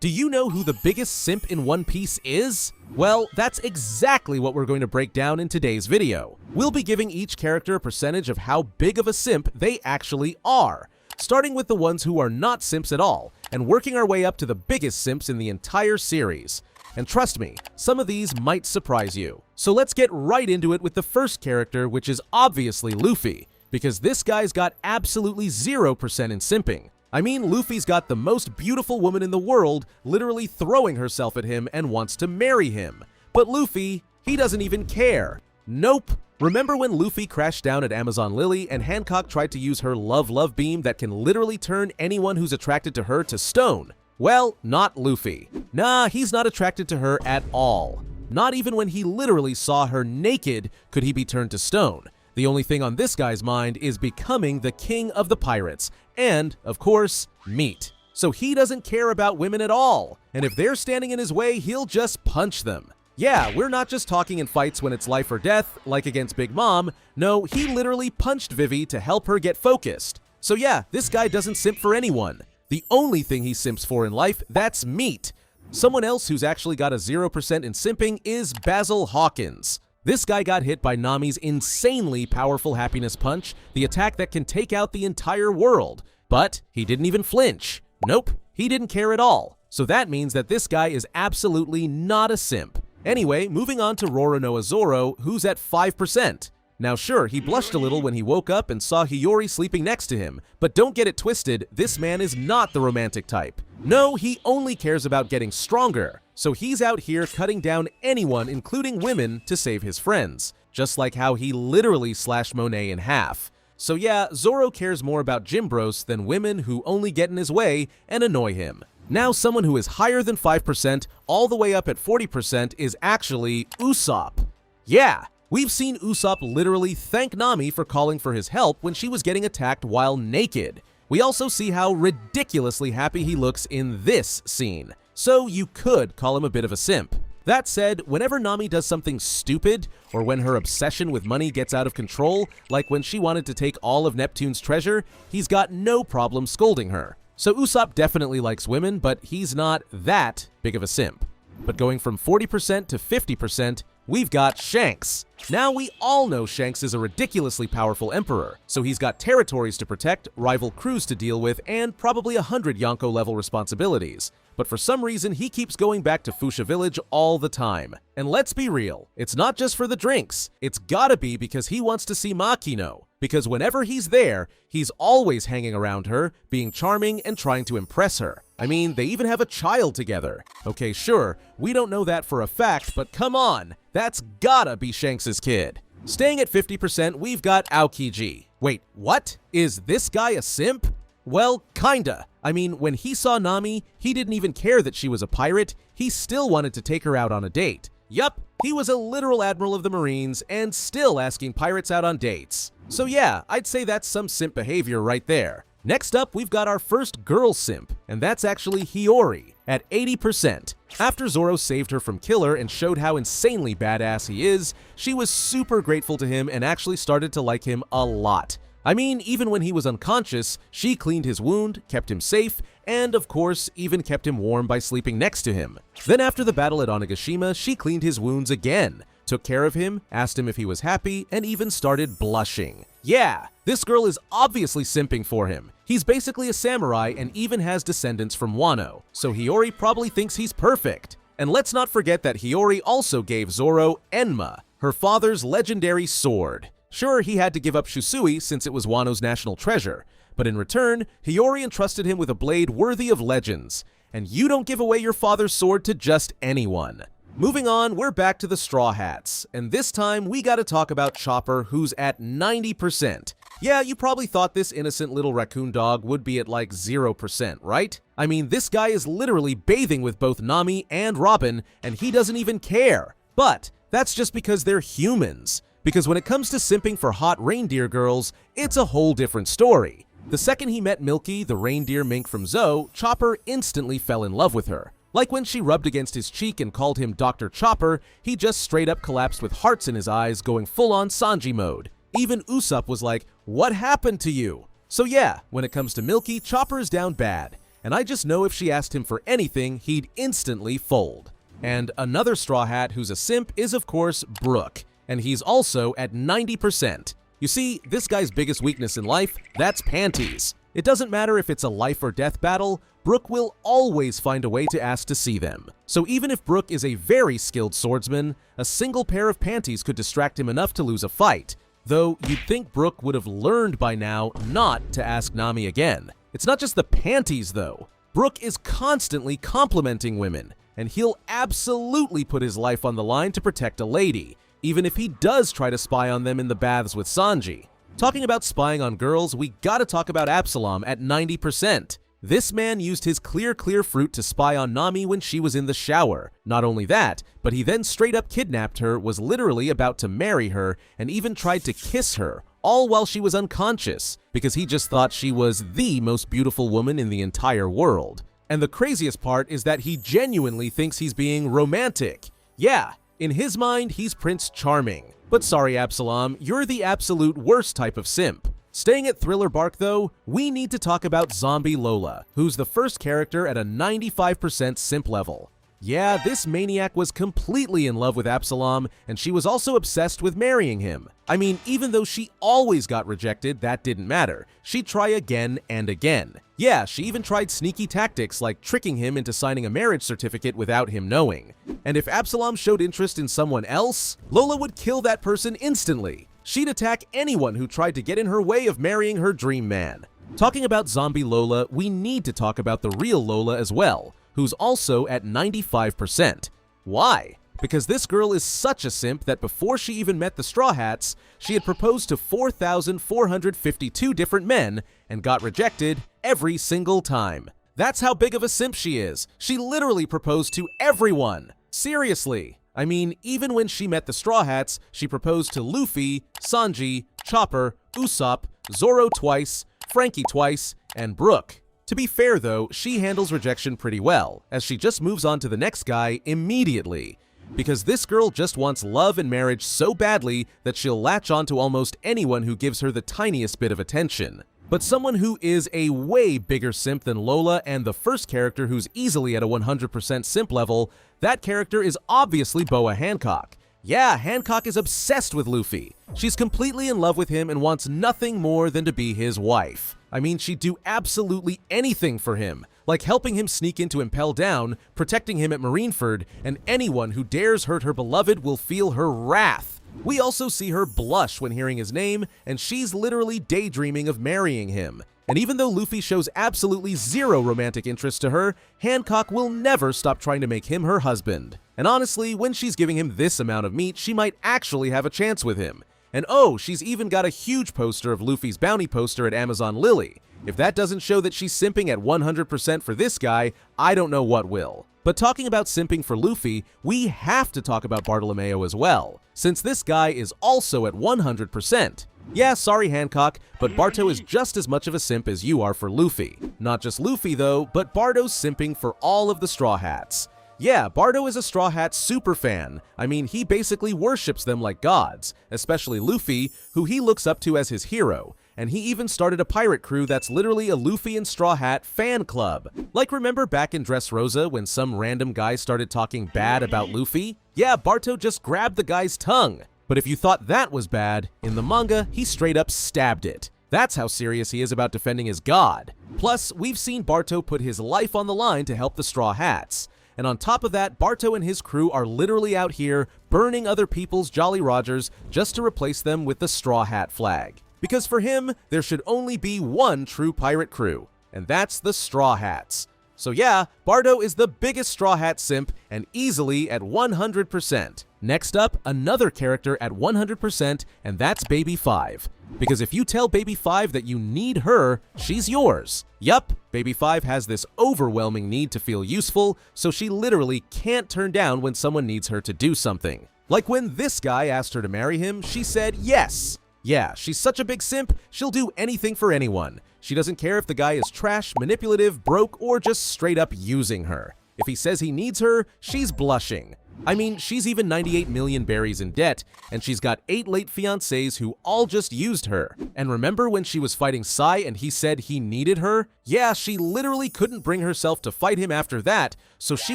Do you know who the biggest simp in One Piece is? Well, that's exactly what we're going to break down in today's video. We'll be giving each character a percentage of how big of a simp they actually are, starting with the ones who are not simps at all, and working our way up to the biggest simps in the entire series. And trust me, some of these might surprise you. So let's get right into it with the first character, which is obviously Luffy, because this guy's got absolutely 0% in simping. I mean, Luffy's got the most beautiful woman in the world literally throwing herself at him and wants to marry him. But Luffy, he doesn't even care. Nope. Remember when Luffy crashed down at Amazon Lily and Hancock tried to use her love beam that can literally turn anyone who's attracted to her to stone? Well, not Luffy. Nah, he's not attracted to her at all. Not even when he literally saw her naked could he be turned to stone. The only thing on this guy's mind is becoming the king of the pirates, and, of course, meat. So he doesn't care about women at all, and if they're standing in his way, he'll just punch them. Yeah, we're not just talking in fights when it's life or death, like against Big Mom. No, he literally punched Vivi to help her get focused. So yeah, this guy doesn't simp for anyone. The only thing he simps for in life, that's meat. Someone else who's actually got a 0% in simping is Basil Hawkins. This guy got hit by Nami's insanely powerful happiness punch, the attack that can take out the entire world. But he didn't even flinch. Nope, he didn't care at all. So that means that this guy is absolutely not a simp. Anyway, moving on to Roronoa Zoro, who's at 5%. Now sure, he blushed a little when he woke up and saw Hiyori sleeping next to him, but don't get it twisted, this man is not the romantic type. No, he only cares about getting stronger. So he's out here cutting down anyone, including women, to save his friends. Just like how he literally slashed Monet in half. So yeah, Zoro cares more about Jimbros than women who only get in his way and annoy him. Now someone who is higher than 5%, all the way up at 40%, is actually Usopp. Yeah, we've seen Usopp literally thank Nami for calling for his help when she was getting attacked while naked. We also see how ridiculously happy he looks in this scene. So you could call him a bit of a simp. That said, whenever Nami does something stupid, or when her obsession with money gets out of control, like when she wanted to take all of Neptune's treasure, he's got no problem scolding her. So Usopp definitely likes women, but he's not that big of a simp. But going from 40% to 50%, we've got Shanks. Now we all know Shanks is a ridiculously powerful emperor, so he's got territories to protect, rival crews to deal with, and probably 100 Yonko level responsibilities. But for some reason, he keeps going back to Fuchsia Village all the time. And let's be real, it's not just for the drinks. It's gotta be because he wants to see Makino. Because whenever he's there, he's always hanging around her, being charming and trying to impress her. I mean, they even have a child together. Okay, sure, we don't know that for a fact, but come on, that's gotta be Shanks' kid. Staying at 50%, we've got Aokiji. Wait, what? Is this guy a simp? Well, kinda. I mean, when he saw Nami, he didn't even care that she was a pirate, he still wanted to take her out on a date. Yup, he was a literal admiral of the Marines and still asking pirates out on dates. So yeah, I'd say that's some simp behavior right there. Next up, we've got our first girl simp, and that's actually Hiyori, at 80%. After Zoro saved her from Killer and showed how insanely badass he is, she was super grateful to him and actually started to like him a lot. I mean, even when he was unconscious, she cleaned his wound, kept him safe, and of course, even kept him warm by sleeping next to him. Then after the battle at Onigashima, she cleaned his wounds again, took care of him, asked him if he was happy, and even started blushing. Yeah, this girl is obviously simping for him. He's basically a samurai and even has descendants from Wano, so Hiyori probably thinks he's perfect. And let's not forget that Hiyori also gave Zoro Enma, her father's legendary sword. Sure, he had to give up Shusui since it was Wano's national treasure, but in return, Hiyori entrusted him with a blade worthy of legends. And you don't give away your father's sword to just anyone. Moving on, we're back to the Straw Hats, and this time we gotta talk about Chopper, who's at 90%. Yeah, you probably thought this innocent little raccoon dog would be at like 0%, right? I mean, this guy is literally bathing with both Nami and Robin, and he doesn't even care. But that's just because they're humans. Because when it comes to simping for hot reindeer girls, it's a whole different story. The second he met Milky, the reindeer mink from Zoe, Chopper instantly fell in love with her. Like when she rubbed against his cheek and called him Dr. Chopper, he just straight up collapsed with hearts in his eyes, going full-on Sanji mode. Even Usopp was like, "What happened to you?" So yeah, when it comes to Milky, Chopper is down bad. and I just know if she asked him for anything, he'd instantly fold. And another Straw Hat who's a simp is of course Brook, and he's also at 90%. You see, this guy's biggest weakness in life, that's panties. It doesn't matter if it's a life or death battle, Brook will always find a way to ask to see them. So even if Brook is a very skilled swordsman, a single pair of panties could distract him enough to lose a fight. Though you'd think Brook would have learned by now not to ask Nami again. It's not just the panties though. Brook is constantly complimenting women, and he'll absolutely put his life on the line to protect a lady, even if he does try to spy on them in the baths with Sanji. Talking about spying on girls, we gotta talk about Absalom at 90%. This man used his clear fruit to spy on Nami when she was in the shower. Not only that, but he then straight up kidnapped her, was literally about to marry her, and even tried to kiss her, all while she was unconscious, because he just thought she was the most beautiful woman in the entire world. And the craziest part is that he genuinely thinks he's being romantic. Yeah, in his mind, he's Prince Charming. But sorry Absalom, you're the absolute worst type of simp. Staying at Thriller Bark though, we need to talk about Zombie Lola, who's the first character at a 95% simp level. Yeah, this maniac was completely in love with Absalom, and she was also obsessed with marrying him. I mean, even though she always got rejected, that didn't matter. She'd try again and again. Yeah, she even tried sneaky tactics like tricking him into signing a marriage certificate without him knowing. And if Absalom showed interest in someone else, Lola would kill that person instantly. She'd attack anyone who tried to get in her way of marrying her dream man. Talking about Zombie Lola, we need to talk about the real Lola as well, who's also at 95%. Why? Because this girl is such a simp that before she even met the Straw Hats, she had proposed to 4,452 different men and got rejected every single time. That's how big of a simp she is. She literally proposed to everyone. Seriously. I mean, even when she met the Straw Hats, she proposed to Luffy, Sanji, Chopper, Usopp, Zoro twice, Franky twice, and Brook. To be fair though, she handles rejection pretty well, as she just moves on to the next guy immediately. Because this girl just wants love and marriage so badly that she'll latch on to almost anyone who gives her the tiniest bit of attention. But someone who is a way bigger simp than Lola and the first character who's easily at a 100% simp level, that character is obviously Boa Hancock. Yeah, Hancock is obsessed with Luffy. She's completely in love with him and wants nothing more than to be his wife. I mean, she'd do absolutely anything for him, like helping him sneak into Impel Down, protecting him at Marineford, and anyone who dares hurt her beloved will feel her wrath. We also see her blush when hearing his name, and she's literally daydreaming of marrying him. And even though Luffy shows absolutely zero romantic interest to her, Hancock will never stop trying to make him her husband. And honestly, when she's giving him this amount of meat, she might actually have a chance with him. And oh, she's even got a huge poster of Luffy's bounty poster at Amazon Lily. If that doesn't show that she's simping at 100% for this guy, I don't know what will. But talking about simping for Luffy, we have to talk about Bartolomeo as well, since this guy is also at 100%. Yeah, sorry Hancock, but Barto is just as much of a simp as you are for Luffy. Not just Luffy though, but Barto's simping for all of the Straw Hats. Yeah, Barto is a Straw Hat superfan. I mean, he basically worships them like gods, especially Luffy, who he looks up to as his hero. And he even started a pirate crew that's literally a Luffy and Straw Hat fan club. Like remember back in Dressrosa when some random guy started talking bad about Luffy? Yeah, Barto just grabbed the guy's tongue. But if you thought that was bad, in the manga, he straight up stabbed it. That's how serious he is about defending his god. Plus, we've seen Barto put his life on the line to help the Straw Hats. And on top of that, Barto and his crew are literally out here burning other people's Jolly Rogers just to replace them with the Straw Hat flag. Because for him, there should only be one true pirate crew, and that's the Straw Hats. So yeah, Barto is the biggest Straw Hat simp and easily at 100%. Next up, another character at 100%, and that's Baby 5. Because if you tell Baby 5 that you need her, she's yours. Yup, Baby 5 has this overwhelming need to feel useful, so she literally can't turn down when someone needs her to do something. Like when this guy asked her to marry him, she said yes. Yeah, she's such a big simp, she'll do anything for anyone. She doesn't care if the guy is trash, manipulative, broke, or just straight up using her. If he says he needs her, she's blushing. I mean, she's even 98 million berries in debt, and she's got 8 late fiancés who all just used her. And remember when she was fighting Sai and he said he needed her? Yeah, she literally couldn't bring herself to fight him after that, so she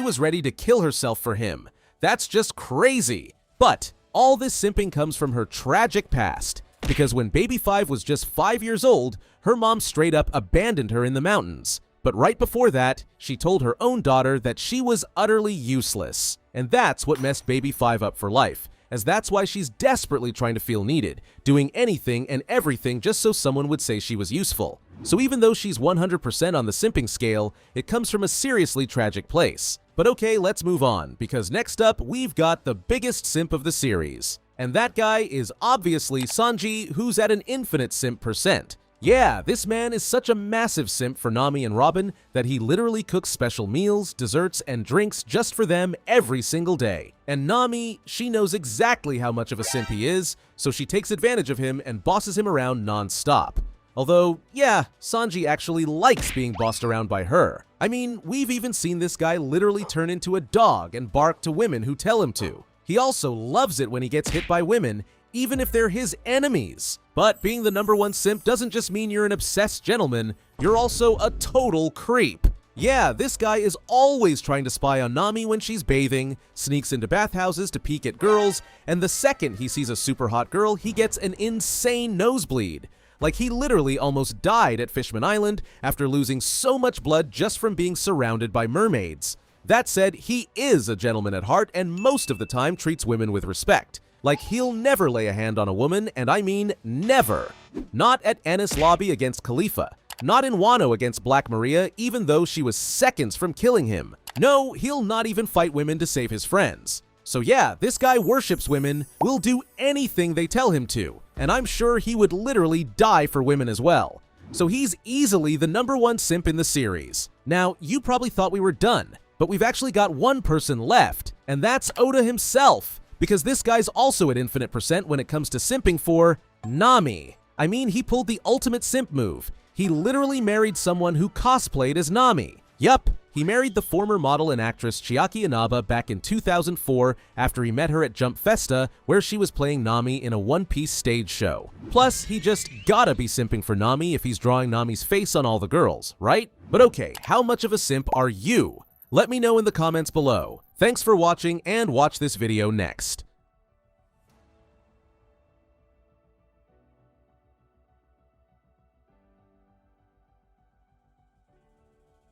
was ready to kill herself for him. That's just crazy. But all this simping comes from her tragic past, because when Baby 5 was just 5 years old, her mom straight up abandoned her in the mountains. But right before that, she told her own daughter that she was utterly useless. And that's what messed Baby 5 up for life, as that's why she's desperately trying to feel needed, doing anything and everything just so someone would say she was useful. So even though she's 100% on the simping scale, it comes from a seriously tragic place. But okay, let's move on, because next up, we've got the biggest simp of the series. And that guy is obviously Sanji, who's at an infinite simp percent. Yeah, this man is such a massive simp for Nami and Robin that he literally cooks special meals, desserts, and drinks just for them every single day. And Nami, she knows exactly how much of a simp he is, so she takes advantage of him and bosses him around non-stop. Although, yeah, Sanji actually likes being bossed around by her. I mean, we've even seen this guy literally turn into a dog and bark to women who tell him to. He also loves it when he gets hit by women, even if they're his enemies. But being the #1 simp doesn't just mean you're an obsessed gentleman, you're also a total creep. Yeah, this guy is always trying to spy on Nami when she's bathing, sneaks into bathhouses to peek at girls, and the second he sees a super hot girl, he gets an insane nosebleed. Like, he literally almost died at Fishman Island after losing so much blood just from being surrounded by mermaids. That said, he is a gentleman at heart and most of the time treats women with respect. Like, he'll never lay a hand on a woman, and I mean never. Not at Ennis Lobby against Khalifa. Not in Wano against Black Maria, even though she was seconds from killing him. No, he'll not even fight women to save his friends. So yeah, this guy worships women, will do anything they tell him to, and I'm sure he would literally die for women as well. So he's easily the #1 simp in the series. Now, you probably thought we were done, but we've actually got one person left, and that's Oda himself. Because this guy's also at infinite percent when it comes to simping for Nami. I mean, he pulled the ultimate simp move. He literally married someone who cosplayed as Nami. Yup, he married the former model and actress Chiaki Inaba back in 2004 after he met her at Jump Festa, where she was playing Nami in a One Piece stage show. Plus, he just gotta be simping for Nami if he's drawing Nami's face on all the girls, right? But okay, how much of a simp are you? Let me know in the comments below. Thanks for watching, and watch this video next.